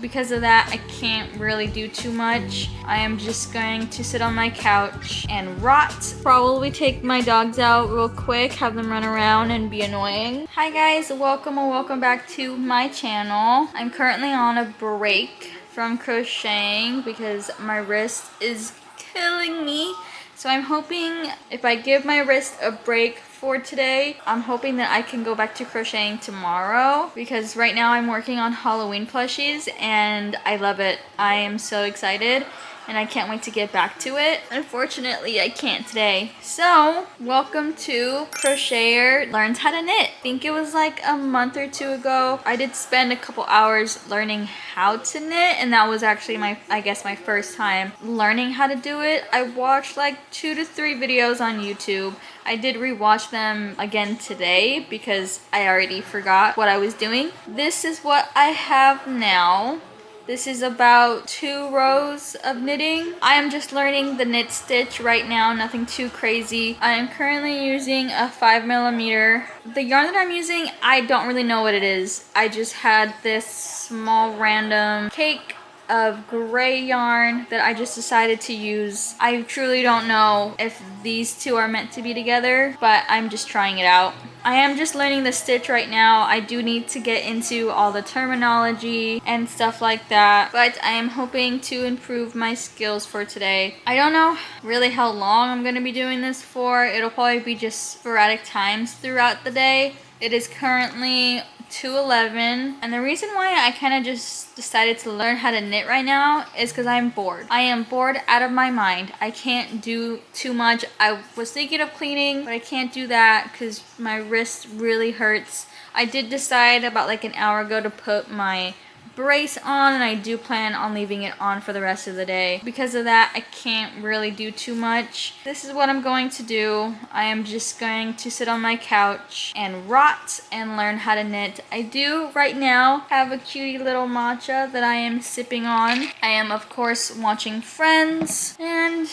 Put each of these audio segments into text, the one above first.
Because of that, I can't really do too much. I am just going to sit on my couch and rot. Probably take my dogs out real quick, have them run around and be annoying. Hi guys, welcome or welcome back to my channel. I'm currently on a break from crocheting because my wrist is killing me. So I'm hoping if I give my wrist a break for today, I'm hoping that I can go back to crocheting tomorrow, because right now I'm working on Halloween plushies and I love it. I am so excited and I can't wait to get back to it. Unfortunately, I can't today. So, welcome to Crocheter Learns How to Knit. I think it was like a month or two ago. I did spend a couple hours learning how to knit, and that was actually my first time learning how to do it. I watched like 2 to 3 videos on YouTube. I did rewatch them again today because I already forgot what I was doing. This is what I have now. This is about 2 rows of knitting. I am just learning the knit stitch right now, nothing too crazy. I am currently using a 5mm. The yarn that I'm using, I don't really know what it is. I just had this small random cake of gray yarn that I just decided to use. I truly don't know if these two are meant to be together, but I'm just trying it out. I am just learning the stitch right now. I do need to get into all the terminology and stuff like that, but I am hoping to improve my skills for today. I don't know really how long I'm going to be doing this for. It'll probably be just sporadic times throughout the day. It is currently 2:11, and the reason why I kind of just decided to learn how to knit right now is because I'm bored. I am bored out of my mind. I can't do too much. I was thinking of cleaning, but I can't do that because my wrist really hurts. I did decide about like an hour ago to put my brace on, and I do plan on leaving it on for the rest of the day. Because of that, I can't really do too much. This is what I'm going to do. I am just going to sit on my couch and rot and learn how to knit. I do right now have a cutie little matcha that I am sipping on. I am of course watching Friends, and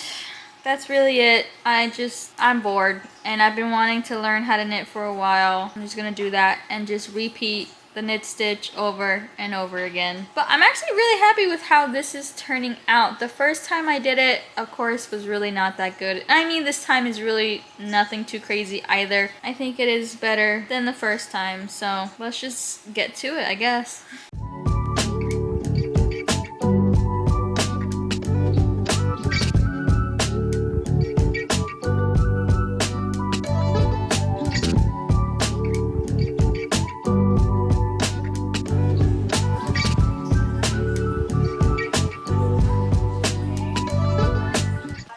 that's really it. I'm bored and I've been wanting to learn how to knit for a while. I'm just gonna do that and just repeat the knit stitch over and over again. But I'm actually really happy with how this is turning out. The first time I did it, of course, was really not that good. I mean, this time is really nothing too crazy either. I think it is better than the first time, so let's just get to it, I guess.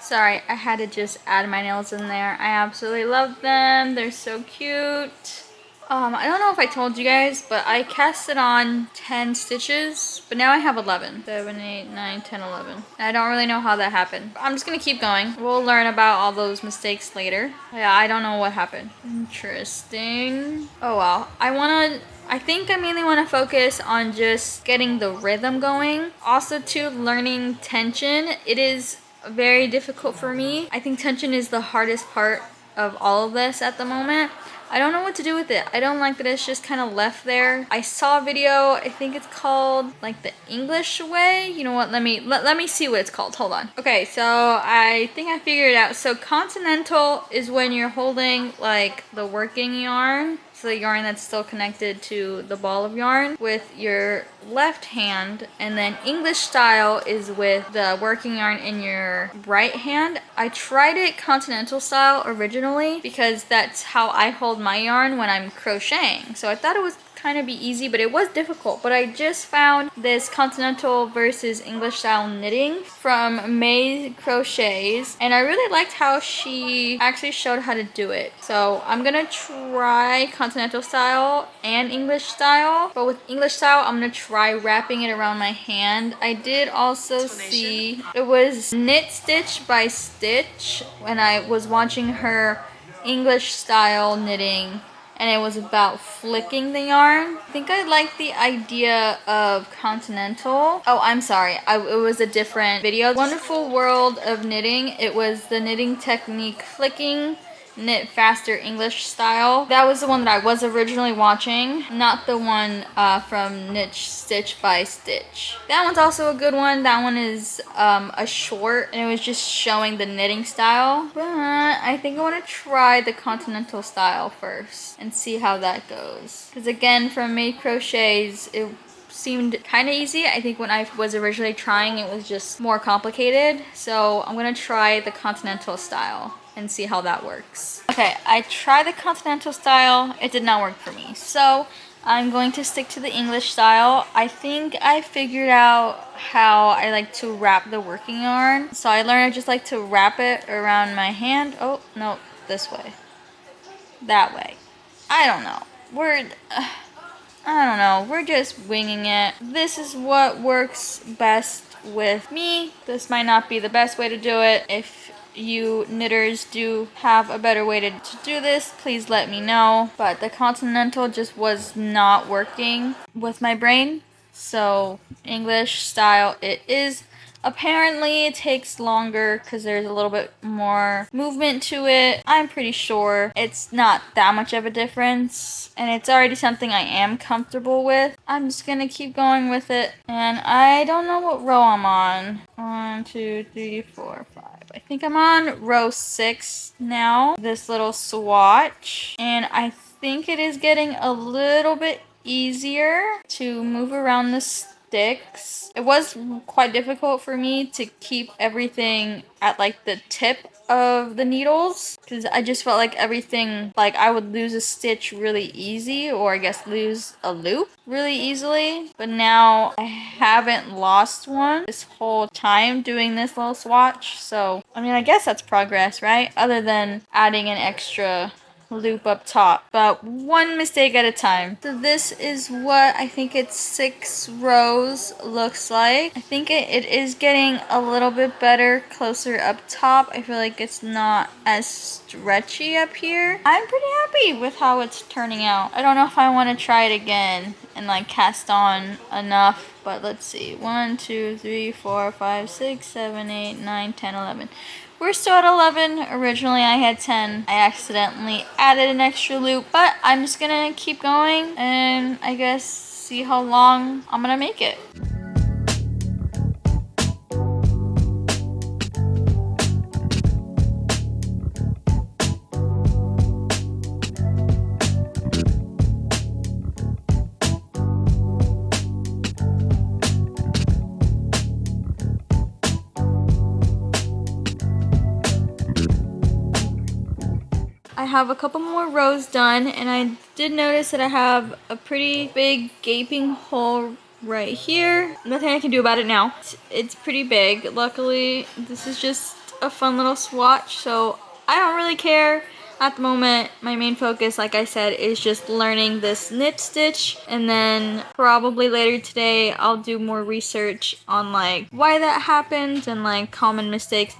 Sorry, I had to just add my nails in there. I absolutely love them. They're so cute. I don't know if I told you guys, but I casted on 10 stitches, but now I have 11. 7, 8, 9, 10, 11. And I don't really know how that happened. I'm just gonna keep going. We'll learn about all those mistakes later. Yeah, I don't know what happened. Interesting. Oh wow. I think I mainly want to focus on just getting the rhythm going. Also too, learning tension. It is very difficult for me. I think tension is the hardest part of all of this at the moment. I don't know what to do with it. I don't like that it's just kind of left there. I saw a video, I think it's called like the English way. You know what, let me see what it's called. Hold on. Okay, so I think I figured it out. So continental is when you're holding like the working yarn, so the yarn that's still connected to the ball of yarn, with your left hand, and then English style is with the working yarn in your right hand. I tried it continental style originally because that's how I hold my yarn when I'm crocheting. So I thought it was kind of be easy, but it was difficult. But I just found this continental versus English style knitting from May Crochets, and I really liked how she actually showed how to do it. So I'm gonna try continental style and English style, but with English style I'm gonna try wrapping it around my hand. I did also see it was knit stitch by stitch when I was watching her English style knitting, and it was about flicking the yarn. I think I like the idea of continental. Oh, I'm sorry. It was a different video. Wonderful World of Knitting. It was the knitting technique flicking, Knit Faster English Style. That was the one that I was originally watching, not the one from Knit Stitch by Stitch. That one's also a good one. That one is a short, and it was just showing the knitting style. But I think I want to try the continental style first and see how that goes. Because again, from Made Crochets, it seemed kind of easy. I think when I was originally trying, it was just more complicated. So I'm gonna try the continental style and see how that works. Okay, I tried the continental style. It did not work for me. So I'm going to stick to the English style. I think I figured out how I like to wrap the working yarn. So I learned I just like to wrap it around my hand. Oh, no, this way. That way. I don't know. I don't know. We're just winging it. This is what works best with me. This might not be the best way to do it. If you knitters do have a better way to do this, please let me know. But the continental just was not working with my brain. So English style it is. Apparently it takes longer because there's a little bit more movement to it. I'm pretty sure it's not that much of a difference, and it's already something I am comfortable with. I'm just gonna keep going with it, and I don't know what row I'm on. 1, 2, 3, 4, 5. I think I'm on row 6 now. This little swatch, and I think it is getting a little bit easier to move around the sticks. It was quite difficult for me to keep everything at like the tip of the needles because I just felt like everything, like I would lose a stitch really easy, or I guess lose a loop really easily. But now I haven't lost one this whole time doing this little swatch. So I mean, I guess that's progress, right? Other than adding an extra loop up top, but one mistake at a time. So this is what I think it's 6 rows looks like. I think it is getting a little bit better closer up top. I feel like it's not as stretchy up here. I'm pretty happy with how it's turning out. I don't know if I want to try it again and like cast on enough, but let's see. 1, 2, 3, 4, 5, 6, 7, 8, 9, 10, 11. We're still at 11. Originally I had 10. I accidentally added an extra loop, but I'm just gonna keep going and I guess see how long I'm gonna make it. I have a couple more rows done, and I did notice that I have a pretty big gaping hole right here. Nothing I can do about it now. It's pretty big. Luckily, this is just a fun little swatch, so I don't really care. At the moment, my main focus, like I said, is just learning this knit stitch, and then probably later today I'll do more research on like why that happens and like common mistakes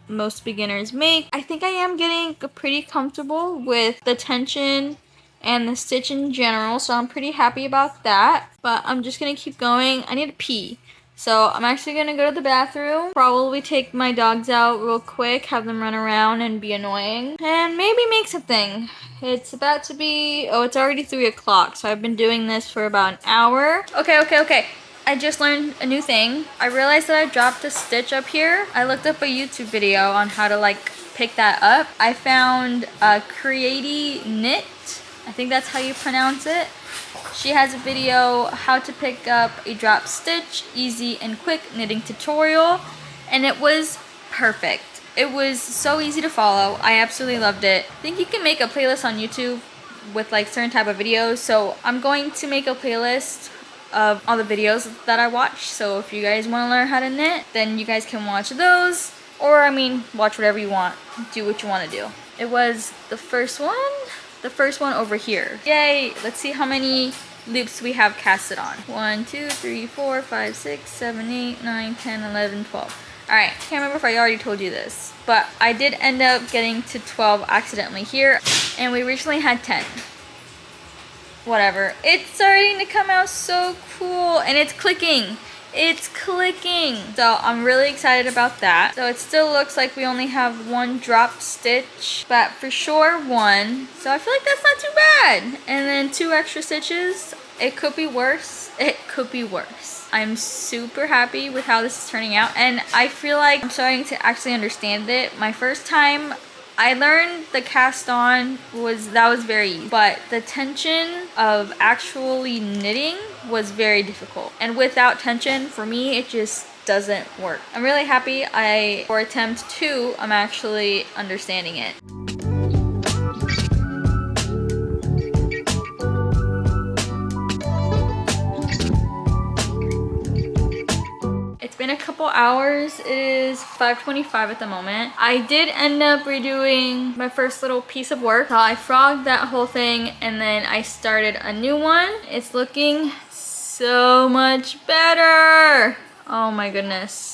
most beginners make. I think I am getting pretty comfortable with the tension and the stitch in general, so I'm pretty happy about that. But I'm just gonna keep going. I need to pee. So I'm actually gonna go to the bathroom, probably take my dogs out real quick, have them run around and be annoying, and maybe make something. It's about to be, oh, it's already 3 o'clock, so I've been doing this for about an hour. Okay. I just learned a new thing. I realized that I dropped a stitch up here. I looked up a YouTube video on how to like pick that up. I found Kacie Knit. I think that's how you pronounce it. She has a video how to pick up a drop stitch, easy and quick knitting tutorial, and it was perfect. It was so easy to follow. I absolutely loved it. I think you can make a playlist on YouTube with like certain type of videos, so I'm going to make a playlist of all the videos that I watch. So if you guys want to learn how to knit, then you guys can watch those, or I mean, watch whatever you want. Do what you want to do. It was the first one over here. Yay! Let's see how many loops we have casted on. 1, 2, 3, 4, 5, 6, 7, 8, 9, 10, 11, 12. Alright, can't remember if I already told you this, but I did end up getting to 12 accidentally here, and we originally had 10. Whatever. It's starting to come out so cool, and it's clicking. It's clicking. So I'm really excited about that. So it still looks like we only have one drop stitch, but for sure one. So I feel like that's not too bad. And then 2 extra stitches. It could be worse. It could be worse. I'm super happy with how this is turning out, and I feel like I'm starting to actually understand it. My first time I learned the cast on was very easy, but the tension of actually knitting was very difficult. And without tension, for me, it just doesn't work. I'm really happy for attempt 2, I'm actually understanding it. It's been a couple hours. It is 5:25 at the moment. I did end up redoing my first little piece of work. So I frogged that whole thing and then I started a new one. It's looking so much better. Oh my goodness.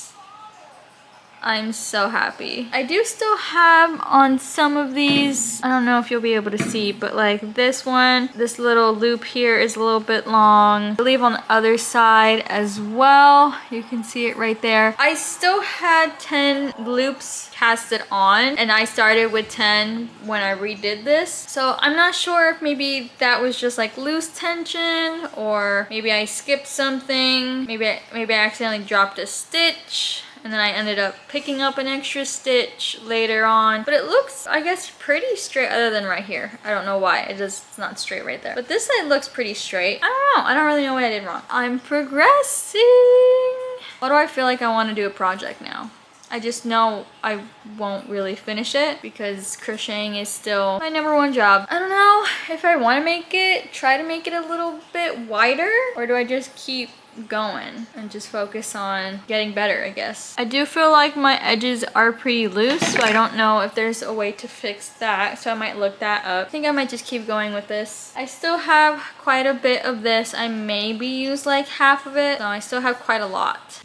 I'm so happy. I do still have on some of these, I don't know if you'll be able to see, but like this one, this little loop here is a little bit long. I believe on the other side as well. You can see it right there. I still had 10 loops casted on, and I started with 10 when I redid this. So I'm not sure if maybe that was just like loose tension, or maybe I skipped something. Maybe I accidentally dropped a stitch, and then I ended up picking up an extra stitch later on. But it looks, I guess, pretty straight other than right here. I don't know why, it's not straight right there. But this side looks pretty straight. I don't know, I don't really know what I did wrong. I'm progressing. Why do I feel like I want to do a project now? I just know I won't really finish it because crocheting is still my #1 job. I don't know if I want to try to make it a little bit wider, or do I just keep going and just focus on getting better, I guess. I do feel like my edges are pretty loose, so I don't know if there's a way to fix that, so I might look that up. I think I might just keep going with this. I still have quite a bit of this. I maybe used like half of it, so I still have quite a lot.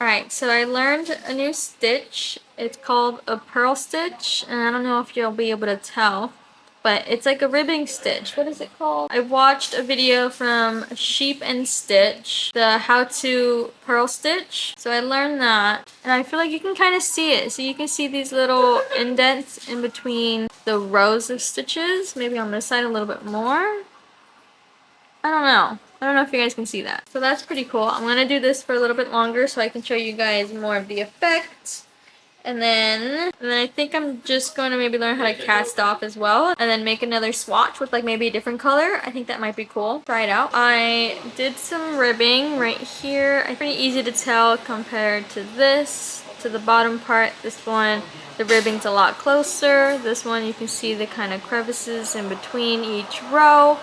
Alright, so I learned a new stitch. It's called a purl stitch, and I don't know if you'll be able to tell, but it's like a ribbing stitch. What is it called? I watched a video from Sheep and Stitch, the how to purl stitch. So I learned that, and I feel like you can kind of see it. So you can see these little indents in between the rows of stitches. Maybe on this side a little bit more. I don't know. I don't know if you guys can see that. So that's pretty cool. I'm going to do this for a little bit longer so I can show you guys more of the effect. And then I think I'm just going to maybe learn how to cast off as well. And then make another swatch with like maybe a different color. I think that might be cool. Try it out. I did some ribbing right here. It's pretty easy to tell compared to this. To the bottom part, this one, the ribbing's a lot closer. This one, you can see the kind of crevices in between each row.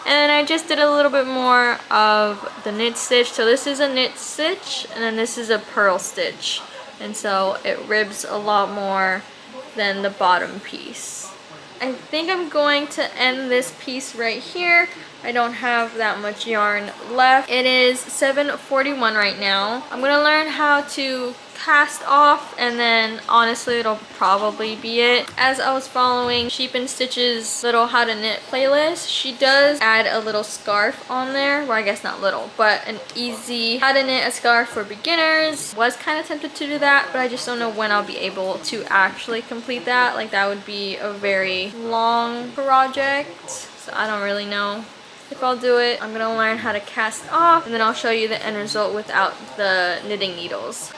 And I just did a little bit more of the knit stitch. So this is a knit stitch, and then this is a purl stitch. And so it ribs a lot more than the bottom piece. I think I'm going to end this piece right here. I don't have that much yarn left. It is 7:41 right now. I'm gonna learn how to cast off, and then honestly it'll probably be it. As I was following Sheep and Stitch's little how to knit playlist, she does add a little scarf on there. Well, I guess not little, but an easy how to knit a scarf for beginners. Was kind of tempted to do that, but I just don't know when I'll be able to actually complete that. Like, that would be a very long project, so I don't really know if I'll do it. I'm gonna learn how to cast off, and then I'll show you the end result without the knitting needles.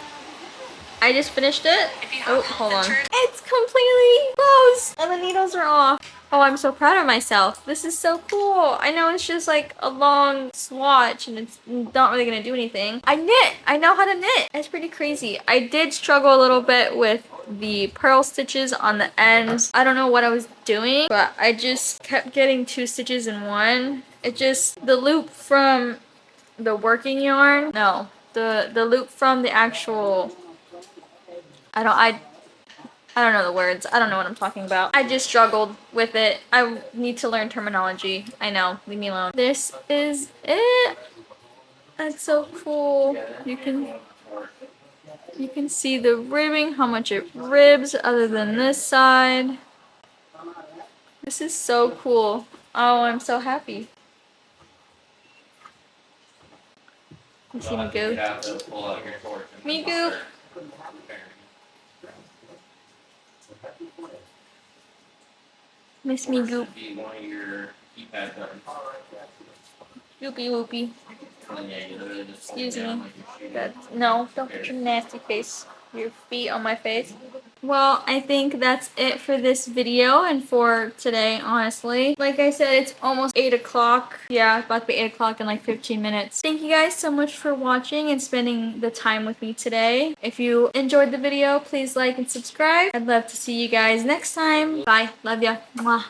I just finished it. Oh, hold on. It's completely closed and the needles are off. Oh, I'm so proud of myself. This is so cool. I know it's just like a long swatch and it's not really gonna do anything. I knit. I know how to knit. It's pretty crazy. I did struggle a little bit with the purl stitches on the ends. I don't know what I was doing, but I just kept getting 2 stitches in one. It just, the loop from the working yarn, no, the loop from the actual, I don't know the words. I don't know what I'm talking about. I just struggled with it. I need to learn terminology. I know. Leave me alone. This is it. That's so cool. You can see the ribbing, how much it ribs other than this side. This is so cool. Oh, I'm so happy. You see me go? Me go. Miss me goop. Goopy whoopy. Excuse me. No, don't put your nasty face, your feet on my face. Well, I think that's it for this video and for today, honestly. Like I said, it's almost 8 o'clock. Yeah, about to be 8 o'clock in like 15 minutes. Thank you guys so much for watching and spending the time with me today. If you enjoyed the video, please like and subscribe. I'd love to see you guys next time. Bye. Love ya. Mwah.